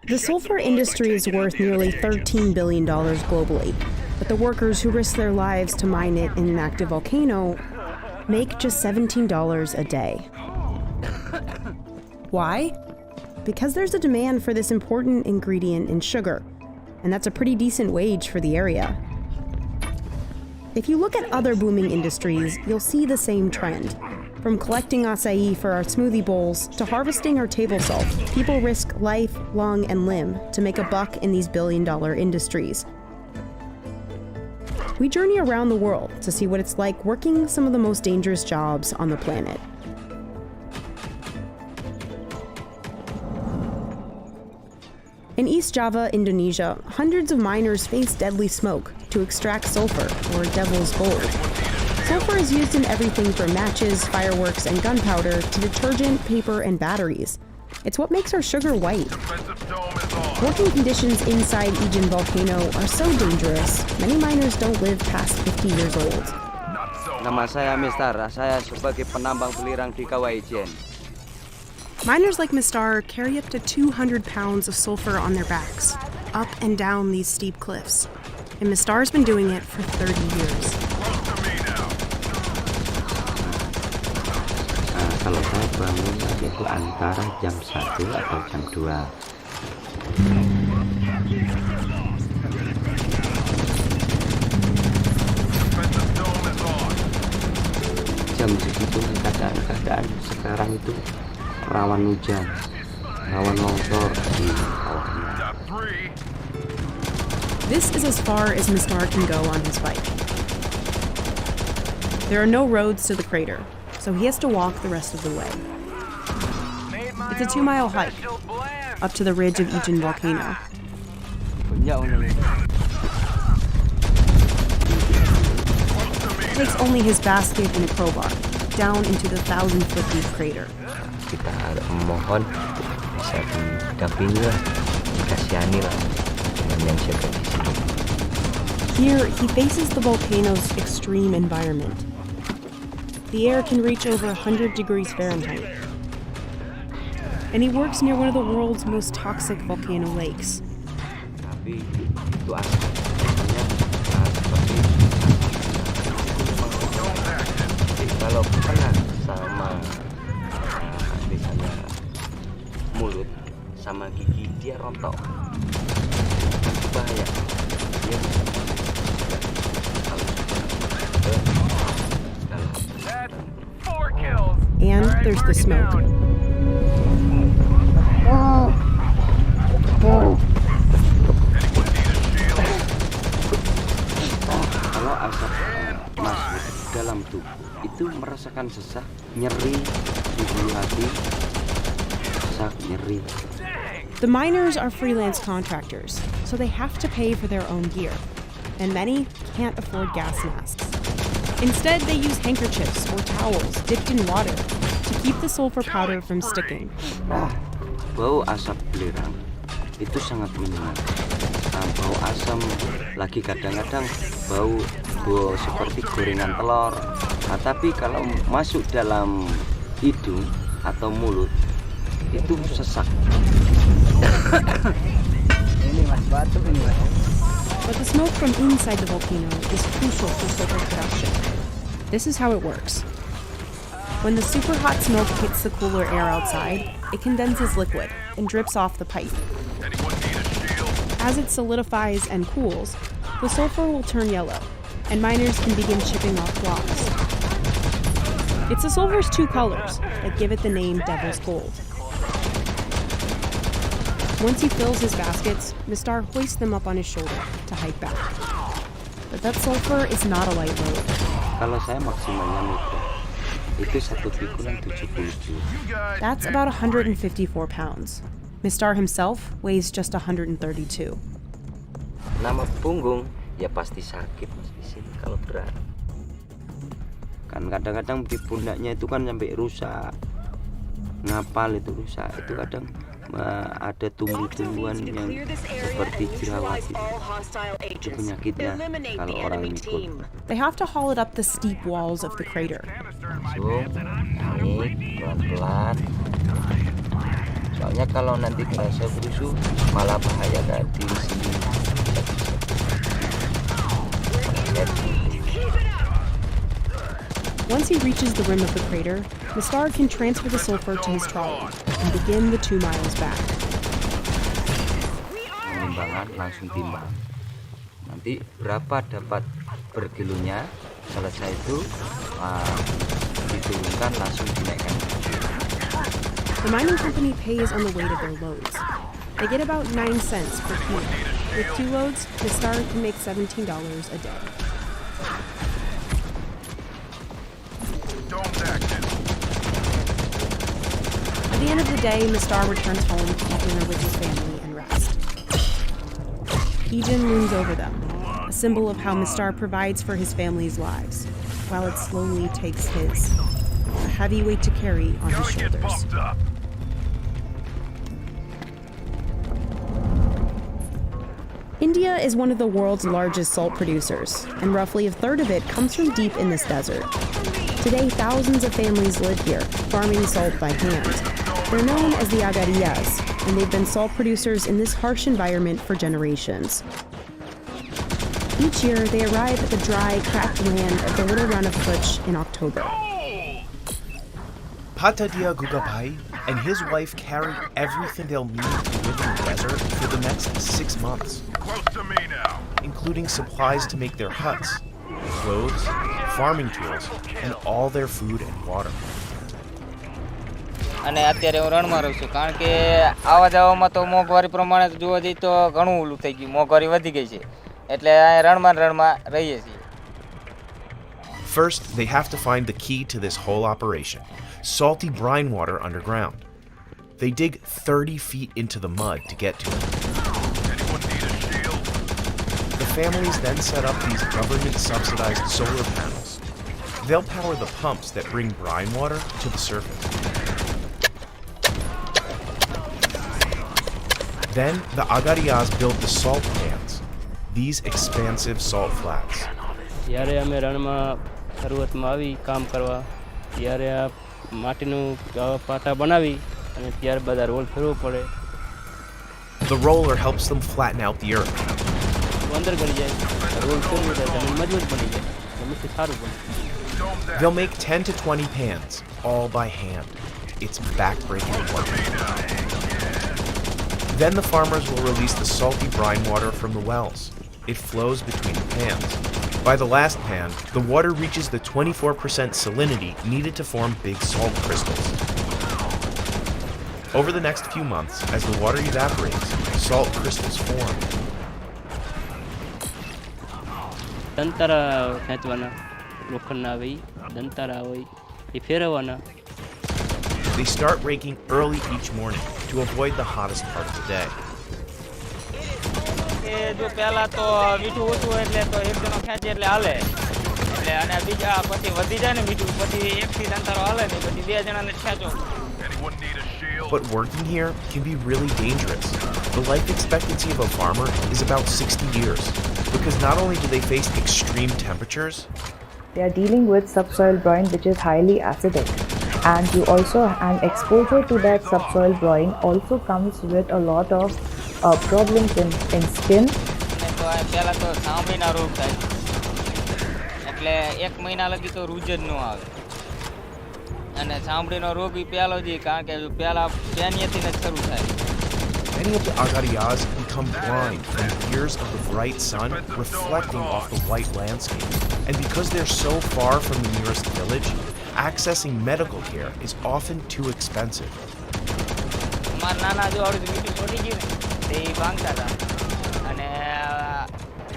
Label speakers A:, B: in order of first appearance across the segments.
A: The sulfur industry is worth nearly $13 billion globally, but the workers who risk their lives to mine it in an active volcano make just $17 a day. Why? Because there's a demand for this important ingredient in sugar, and that's a pretty decent wage for the area. If you look at other booming industries, you'll see the same trend. From collecting acai for our smoothie bowls to harvesting our table salt, people risk life, lung, and limb to make a buck in these billion-dollar industries. We journey around the world to see what it's like working some of the most dangerous jobs on the planet. In East Java, Indonesia, hundreds of miners face deadly smoke to extract sulfur, or devil's gold. Sulfur is used in everything from matches, fireworks, and gunpowder to detergent, paper, and batteries. It's what makes our sugar white. Working conditions inside Ijen volcano are so dangerous, many miners don't live past 50 years old.
B: Nama saya Mister, saya sebagai penambang belirang di Kawah Ijen.
A: Miners like Mistar carry up to 200 pounds of sulfur on their backs, up and down these steep cliffs. And Mistar's been doing it for 30 years.
B: Kalau saya bangun itu antara jam 1 atau jam 2. Jam segitu keadaan sekarang itu rawan hujan, rawan longsor di bawahnya.
A: This is as far as Mistar can go on his bike. There are no roads to the crater, so he has to walk the rest of the way. It's a 2-mile hike up to the ridge of Ijen volcano. He takes only his basket and a crowbar down into the 1,000-foot deep crater.
B: Kita mohon bisa didampingi lah, dikasihani lah dengan yang jaga di sini.
A: Here, he faces the volcano's extreme environment. The air can reach over 100 degrees Fahrenheit. And he works near one of the world's most toxic volcano lakes.
B: Tapi itu asapnya seperti kalau kena sama misalnya mulut sama gigi dia rontok, itu bahaya. Dia bisa
A: And there's the smoke.
B: Kalau asap masuk dalam tubuh, itu merasakan sesak, nyeri di bulu hati, sesak, nyeri.
A: The miners are freelance contractors, so they have to pay for their own gear, and many can't afford gas masks. Instead, they use handkerchiefs or towels dipped in water to keep the sulfur powder from sticking.
B: Bau asap belerang itu sangat menyengat. Bau asam lagi kadang-kadang bau seperti gorengan telur. Tapi kalau masuk dalam hidung atau mulut itu sesak. Ini mas batu ini mas.
A: But the smoke from inside the volcano is crucial for sulfur production. This is how it works. When the super hot smoke hits the cooler air outside, it condenses liquid and drips off the pipe. As it solidifies and cools, the sulfur will turn yellow, and miners can begin chipping off blocks. It's the sulfur's 2 colors that give it the name Devil's Gold. Once he fills his baskets, Mistar hoists them up on his shoulder to hike back. But that sulfur is not a light load.
B: Kalau saya maksimalnya mikro, itu 1 pikulan 70 kg.
A: That's about 154 pounds. Mistar himself weighs just 132.
B: Nama punggung ya pasti sakit mas di sini kalau berat. Kan kadang-kadang di pundaknya itu kan sampai rusak, ngapal itu rusak, itu kadang ada tumbuh-tumbuhan yang seperti jerawat itu penyakitnya kalau orang mikul.
A: They have to haul it up the steep walls of the crater.
B: Masuk, naik pelan-pelan. Soalnya kalau nanti kerasa berusuh malah bahaya kan diri sendiri.
A: Once he reaches the rim of the crater, Mistar can transfer the sulfur to his trolley and begin the 2 miles back.
B: Penimbangan langsung timbang. Nanti berapa dapat per kilonya, selesai itu diturunkan langsung dinaikkan.
A: The mining company pays on the weight of their loads. They get about 9 cents per kilo. With 2 loads, Mistar can make $17 a day. At the end of the day, Mistar returns home to eat dinner with his family and rest. Ejin looms over them, a symbol of how Mistar provides for his family's lives, while it slowly takes his, a heavy weight to carry on his shoulders. India is one of the world's largest salt producers, and roughly a third of it comes from deep in this desert. Today, thousands of families live here, farming salt by hand. They're known as the agariyas, and they've been salt producers in this harsh environment for generations. Each year, they arrive at the dry, cracked land of the little run of Kutch in October.
C: Patadia Gugabai and his wife carry everything they'll need to live in the desert for the next 6 months,
D: Close to me now.
C: including supplies to make their huts, clothes, farming tools, and all their food and water.
E: અને અત્યારે હું રણમાં રહું છું કારણ કે આવા જવામાં તો મોંઘવારી પ્રમાણે જોવા જઈએ તો ઘણું ઓલું થઈ ગયું, મોંઘવારી વધી ગઈ છે એટલે આ રણમાં રહીએ છીએ.
C: First, they have to find the key to this whole operation, salty brine water underground. They dig 30 feet into the mud to get to it.
D: Anyone need a shield?
C: The families then set up these government-subsidized solar panels. They'll power the pumps that bring brine water to the surface. Then the agariyas build the salt pans, these expansive salt flats.
F: જ્યારે અમે રણમાં શરૂઆતમાં આવી કામ કરવા ત્યારે આ માટીનું પાટા બનાવી અને ત્યારબાદ આ રોલ ફેરવવો પડે.
C: The roller helps them flatten out the earth.
F: અંદર ગળી જાય રોલ ફેરવી જાય જમીન મજબૂત બની જાય જમીનથી સારું બને.
C: They'll make 10 to 20 pans, all by hand. It's backbreaking work. Then the farmers will release the salty brine water from the wells. It flows between the pans. By the last pan, the water reaches the 24% salinity needed to form big salt crystals. Over the next few months, as the water evaporates, salt crystals form.
F: દંતારા ખેંચવાના લોખંડના આવે ઈ દંતારા હોય એ ફેરવવાના.
C: They start raking early each morning to avoid the hottest part of the day.
E: કે જો પહેલા તો મીઠું ઓછું હોય એટલે તો એક જણો ખેંચે એટલે હાલે એટલે અને બીજા પછી વધી જાય ને મીઠું પછી એકથી દંતારો હાલે ને પછી 2 જણાને ખેંચો.
D: Anyone need a shield?
C: But working here can be really dangerous. The life expectancy of a farmer is about 60 years, because not only do they face extreme temperatures,
G: they are dealing with subsoil brine which is highly acidic, and you also and exposure to that subsoil brine also comes with a lot of problems in skin.
E: અને તો પહેલા તો સાંભળીના રોગ થાય એટલે 1 મહિના લગી તો રૂજ જ ન આવે અને સાંભળીનો રોગ ઈ પહેલો જ કારણ કે પહેલા પેનિયાથી જ શરૂ થાય.
C: many of the agariyas become blind from years of the bright sun reflecting off the white landscape. And because they're so far from the nearest village, accessing medical care is often too expensive.
E: મારા નાના જો આવડું મીઠું છોડી ગયું ને તે ભાંગતા હતા અને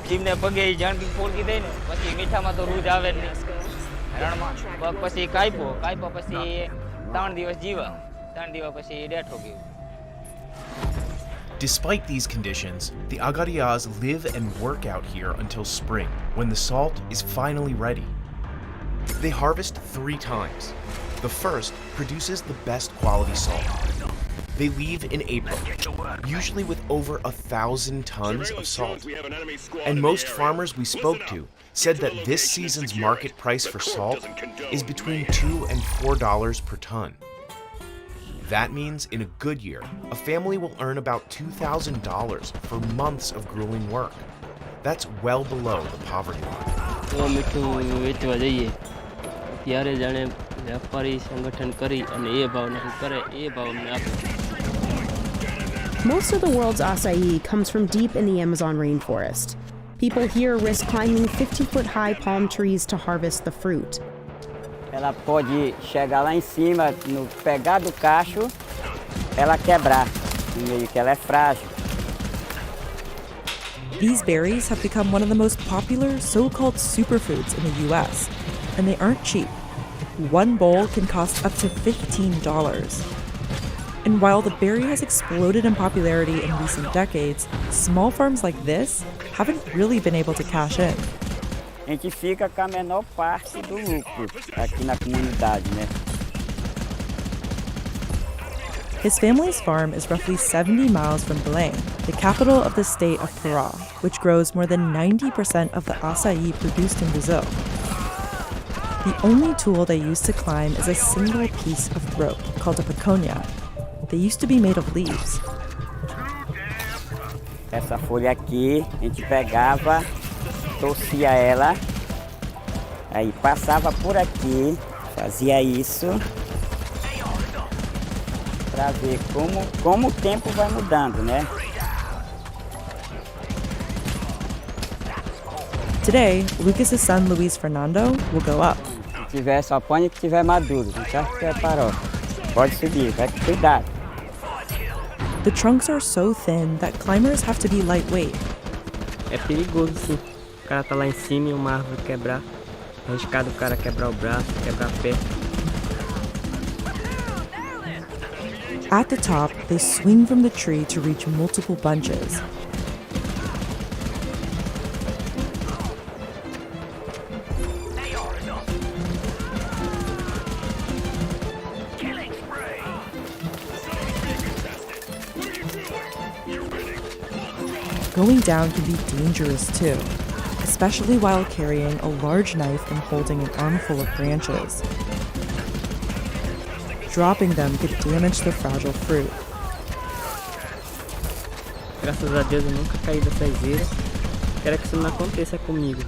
E: જીમને પગે જાણકી પોલકી દઈ ને પછી મીઠામાં તો રૂજ આવે જ નહીં રણમાં પછી કાપ્યો પછી 3 દિવસ જીવા 3 દિવસ પછી ડેથ હો ગયું.
C: Despite these conditions, the agariyas live and work out here until spring, when the salt is finally ready. They harvest 3 times. The first produces the best quality salt. They leave in April, usually with over 1,000 tons of salt. And most farmers we spoke to said that this season's market price for salt is between $2 and $4 per ton. That means in a good year, a family will earn about $2,000 for months of grueling work. That's well below the poverty line.
F: તો મીઠું વેચવા જઈએ ત્યારે જાણે વેપારી સંગઠન કરી અને એ ભાવ નક્કી કરે એ ભાવ અમને આપે.
A: Most of the world's acai comes from deep in the Amazon rainforest. People here risk climbing 50-foot-high palm trees to harvest the fruit.
E: Ela pode chegar lá em cima, pegar do cacho, ela quebrar, no meio que ela é frágil.
H: These berries have become one of the most popular so-called superfoods in the US, and they aren't cheap. One bowl can cost up to $15. And while the berry has exploded in popularity in recent decades, small farms like this haven't really been able to cash in.
E: A gente fica com a menor parte do lucro aqui na comunidade, né?
H: His family's farm is roughly 70 miles from Belém, the capital of the state of Pará, which grows more than 90% of the acai produced in Brazil. The only tool they use to climb is a single piece of rope called a piconha. They used to be made of leaves.
E: Essa folha aqui, a gente pegava, torcia ela, aí passava por aqui, fazia isso, para ver como o tempo vai mudando, né?
H: Today, Lucas's son Luis Fernando will go up.
E: Se tiver, só põe que tiver maduro, não precisa preparar. Pode subir, vai com cuidado.
H: The trunks are so thin that climbers have to be lightweight.
F: É perigoso sim. O cara tá lá em cima e uma árvore quebrar. É arriscado o cara quebrar o braço, quebrar a perna.
H: At the top, they swing from the tree to reach multiple bunches. Going down can be dangerous too, especially while carrying a large knife and holding an armful of branches. Dropping them could damage the fragile fruit.
F: Graças a Deus eu nunca caí dessa iseira. Quero que isso não aconteça comigo.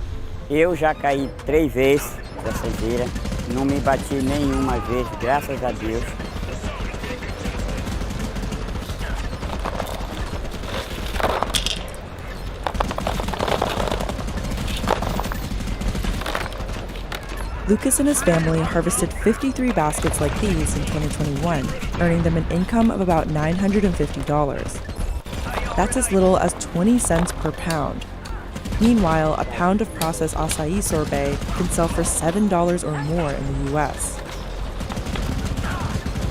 E: Eu já caí 3 vezes dessa iseira, não me bati nenhuma vez, graças a Deus.
H: Lucas and his family harvested 53 baskets like these in 2021, earning them an income of about $950. That's as little as 20 cents per pound. Meanwhile, a pound of processed acai sorbet can sell for $7 or more in the US.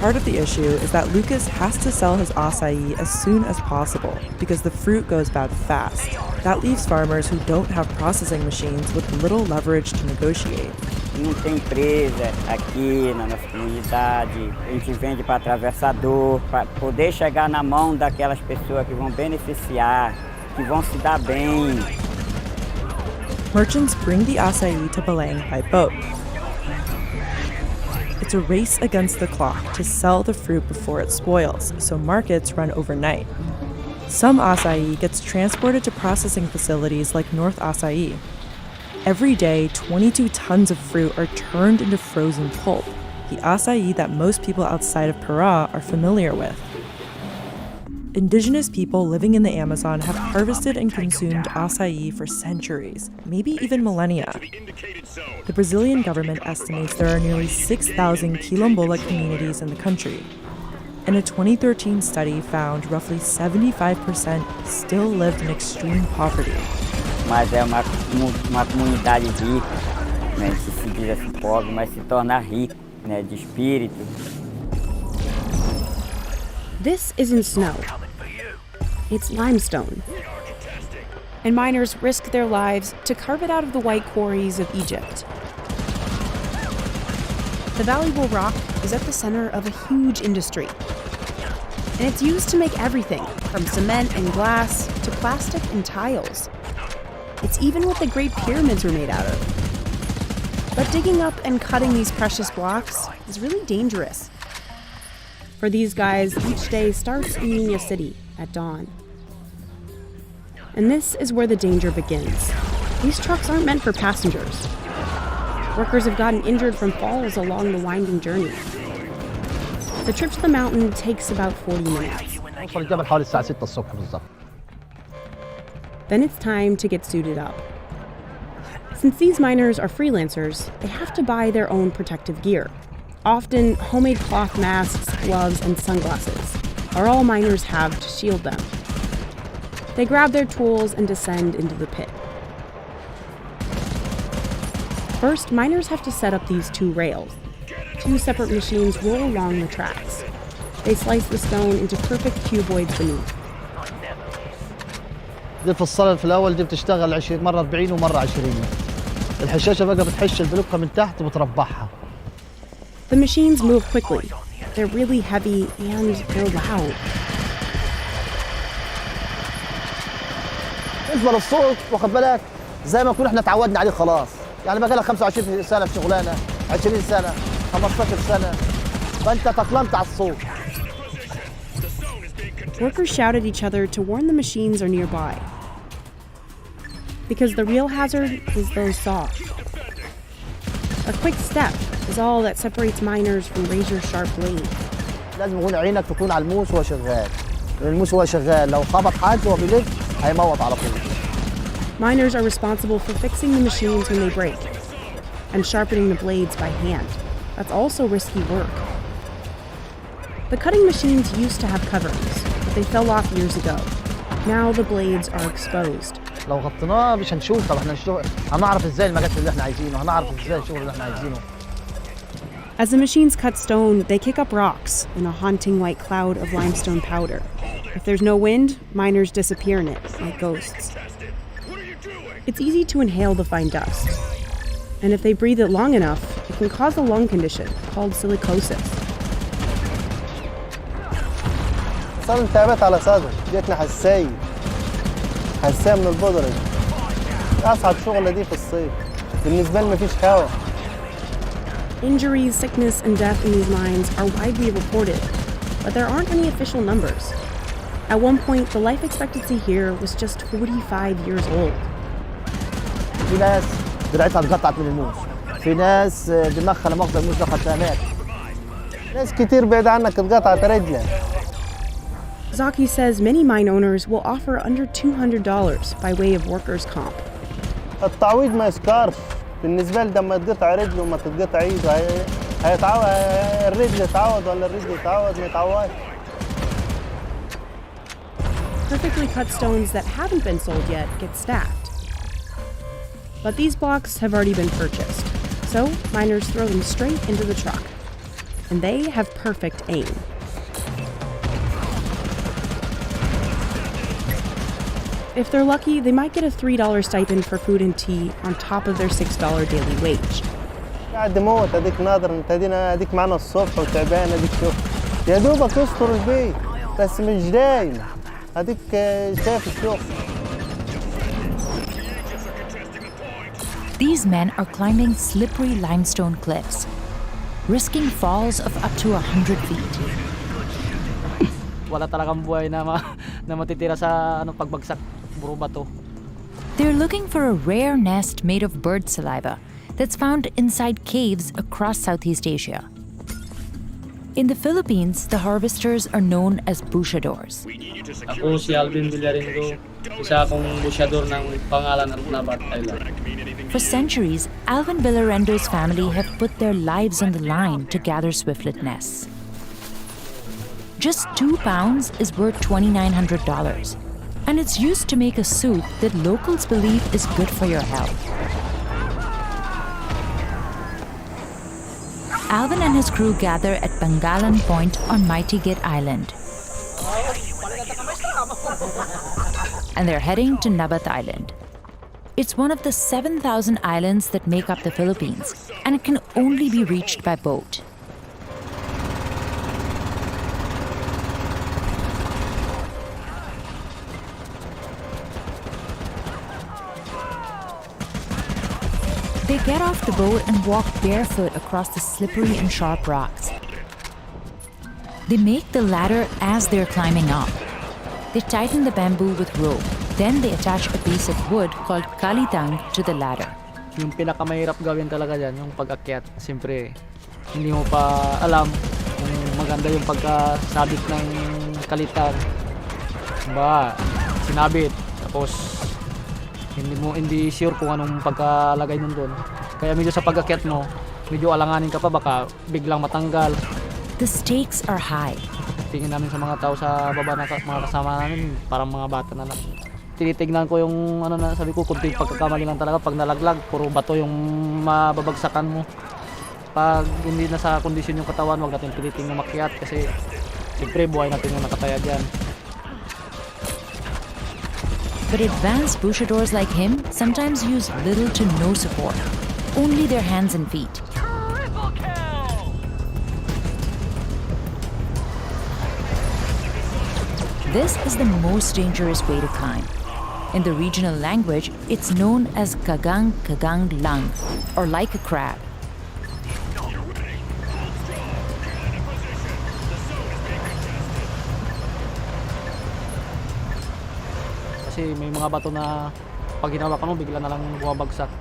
H: Part of the issue is that Lucas has to sell his acai as soon as possible because the fruit goes bad fast. That leaves farmers who don't have processing machines with little leverage to negotiate.
E: Não tem empresa aqui na nossa comunidade, a gente vende para atravessador, para poder chegar na mão daquelas pessoas que vão beneficiar, que vão se dar bem.
H: Merchants bring the acai to Belém by boat. It's a race against the clock to sell the fruit before it spoils, so markets run overnight. Some acai gets transported to processing facilities like North Acai. Every day, 22 tons of fruit are turned into frozen pulp, the acai that most people outside of Pará are familiar with. Indigenous people living in the Amazon have harvested and consumed acai for centuries, maybe even millennia. The Brazilian government estimates there are nearly 6,000 quilombola communities in the country. And a 2013 study found roughly 75% still lived in extreme poverty.
E: Mas é uma comunidade rica, né? Se diz assim pobre, mas se torna rico, né? De espírito.
A: This isn't snow. It's limestone. And miners risk their lives to carve it out of the white quarries of Egypt. The valuable rock is at the center of a huge industry. And it's used to make everything from cement and glass to plastic and tiles. It's even what the Great Pyramids were made out of. But digging up and cutting these precious blocks is really dangerous. For these guys, each day starts in Minya City at dawn. And this is where the danger begins. These trucks aren't meant for passengers. Workers have gotten injured from falls along the winding journey. The trip to the mountain takes about 40 minutes.
I: نوصل الجبل حوالي الساعة 6 الصبح بالضبط.
A: Then it's time to get suited up. Since these miners are freelancers, they have to buy their own protective gear. Often, homemade cloth masks, gloves, and sunglasses are all miners have to shield them. They grab their tools and descend into the pit. First, miners have to set up these two rails. Two separate machines roll along the tracks. They slice the stone into perfect cuboids beneath.
I: دي في الأول دي بتشتغل 20 مرة 40 ومرة 20. الحشاشة بقى بتحش البلوكة من تحت وبتربعها.
A: The machines move quickly. They're really heavy and they're loud.
I: بالنسبة للصوت واخد بالك زي ما كنا احنا تعودنا عليه خلاص. يعني بقى لك 25 سنة في شغلانة 20 سنة 15 سنة فأنت تأقلمت على الصوت.
A: Workers shout at each other to warn the machines are nearby. Because the real hazard is those saws. A quick step is all that separates miners from razor-sharp blades.
I: لازم يكون عينك تكون على الموس وهو شغال. الموس وهو شغال لو خبط حد وهو بيلف هيموت على طول.
A: Miners are responsible for fixing the machines when they break and sharpening the blades by hand. That's also risky work. The cutting machines used to have coverings, but they fell off years ago. Now the blades are exposed.
I: لو غطيناه مش هنشوف. طب احنا هنعرف ازاي المجال اللي احنا عايزينه هنعرف ازاي الشغل اللي احنا عايزينه.
A: As the machines cut stone, they kick up rocks in a haunting white cloud of limestone powder. If there's no wind, miners disappear in it like ghosts. It's easy to inhale the fine dust. And if they breathe it long enough, it can cause a lung condition called silicosis.
I: صار التهابات على صدر جتنا حساسية من البودرة. أصعب شغلة دي في الصيف. بالنسبة لي مفيش هواء.
A: Injuries, sickness, and death in these mines are widely reported, but there aren't any official numbers. At one point, the life expectancy here was just 45 years old.
I: في ناس دراعتها اتقطعت من الموس. في ناس دماغها لما الموس دخلت هناك. ناس كتير بعيد عنك اتقطعت رجلها.
A: Zaki says many mine owners will offer under $200 by way of workers' comp.
I: التعويض ما يسكرش. بالنسبة لي لما تقطع رجله وما تقطع ايده هيتعوض الرجل يتعوض ولا الرجل يتعوض ما يتعوضش.
A: Perfectly cut stones that haven't been sold yet get stacked. But these blocks have already been purchased, so miners throw them straight into the truck. And they have perfect aim. If they're lucky, they might get a $3 stipend for food and tea on top of their $6 daily wage.
I: قاعد موت اديك ناظر انت اديك معنا الصبح وتعبان اديك شوف يا دوبك تستر البيت بس مش دايم اديك شايف الشغل.
J: These men are climbing slippery limestone cliffs, risking falls of up to 100 feet.
K: Wala talagang buhay na matitira sa pagbagsak puro bato.
J: They're looking for a rare nest made of bird saliva that's found inside caves across Southeast Asia. In the Philippines, the harvesters are known as bushadors.
F: Ako si Alvin Villaringo, isa akong busyador ng pangalan at Nabat Island.
J: For centuries, Alvin Villarendo's family have put their lives on the line to gather swiftlet nests. Just 2 pounds is worth $2,900, and it's used to make a soup that locals believe is good for your health. Alvin and his crew gather at Bangalan Point on Mighty Git Island. And they're heading to Nabat Island. It's one of the 7,000 islands that make up the Philippines, and it can only be reached by boat. They get off the boat and walk barefoot across the slippery and sharp rocks. They make the ladder as they're climbing up. They tighten the bamboo with rope. Then they attach a piece of wood called kalitang to the ladder.
K: Yung pinakamahirap gawin talaga dyan, yung pag-akyat. Siyempre, hindi mo pa alam kung maganda yung pagkasabit ng kalitang. Ba, sinabit. Tapos, hindi sure kung anong pagkalagay nun doon. Kaya medyo sa pag-akyat mo, medyo alanganin ka pa, baka biglang matanggal.
J: The stakes are high.
K: Tingin namin sa mga tao sa baba na mga kasama namin, parang mga bata na lang. Tinitignan ko yung sabi ko, kunting pagkakamali lang talaga pag nalaglag, puro bato yung mababagsakan mo. Pag hindi na sa kondisyon yung katawan, wag natin piliting na makyat kasi siyempre buhay natin yung nakataya dyan.
J: But advanced bushadors like him sometimes use little to no support, only their hands and feet. This is the most dangerous way to climb. In the regional language, it's known as kagang kagang lang, or like a crab.
K: Kasi may mga bato na pag hinawakan mo, bigla na lang bumabagsak.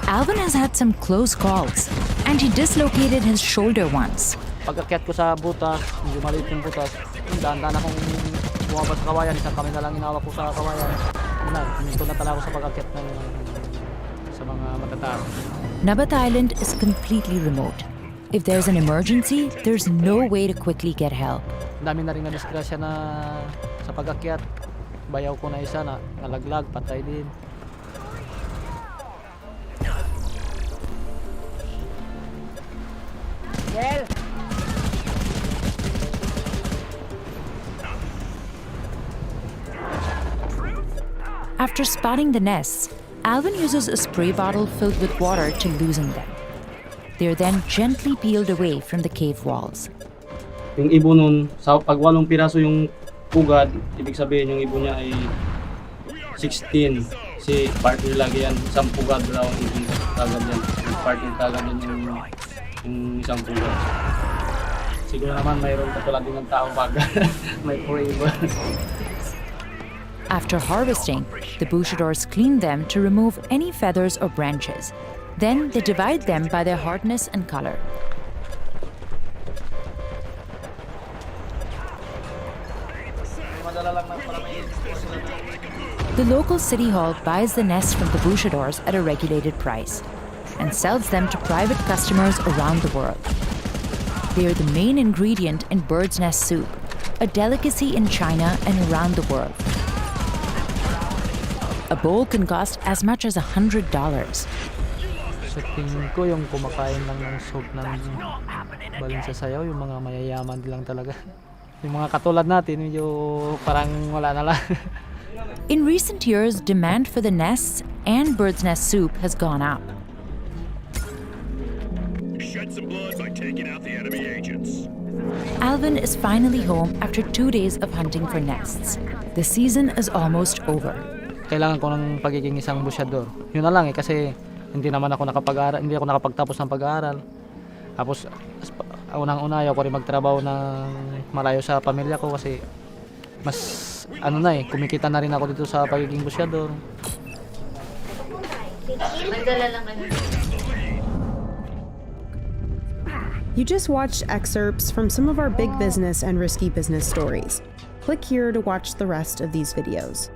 J: Alvin has had some close calls, and he dislocated his shoulder once.
K: Pag-akyat ko sa butas, medyo maliit yung butas, dahan-dahan akong bumabas sa kawayan, isang kami na lang inawak ko sa kawayan. Ito na talaga ako sa pag-akyat sa mga matataas.
J: Nabat Island is completely remote. If there's an emergency, there's no way to quickly get help.
K: Dami na rin na-disgrasya na sa pag-akyat. Bayaw ko na isa na nalaglag, patay din.
J: After spotting the nests, Alvin uses a spray bottle filled with water to loosen them. They're then gently peeled away from the cave walls.
F: Yung ibon nun, sa pag 8 piraso yung pugad, ibig sabihin yung ibon niya ay 16. Kasi partner lagi yan, isang pugad daw ang ibon kagad yan. Yung partner kagad yan yung isang pugad. Siguro naman mayroon katulad din ng tao pag may forever.
J: After harvesting, the bushadors clean them to remove any feathers or branches. Then they divide them by their hardness and color. The local city hall buys the nests from the bushadors at a regulated price and sells them to private customers around the world. They are the main ingredient in bird's nest soup, a delicacy in China and around the world. A bowl can cost as much as $100.
K: Sa tingin ko yung kumakain lang ng soup ng baling sa sayaw, yung mga mayayaman lang talaga. Yung mga katulad natin, medyo parang wala na lang.
J: In recent years, demand for the nests and bird's nest soup has gone up.
D: Shed some blood by taking out the enemy agents.
J: Alvin is finally home after 2 days of hunting for nests. The season is almost over.
K: Kailangan ko ng pagiging isang busyador. Yun na lang kasi hindi naman ako nakapag-aral, hindi ako nakapagtapos ng pag-aaral. Tapos unang-una ayaw ko rin magtrabaho ng malayo sa pamilya ko kasi mas kumikita na rin ako dito sa pagiging busyador.
A: You just watched excerpts from some of our big business and risky business stories. Click here to watch the rest of these videos.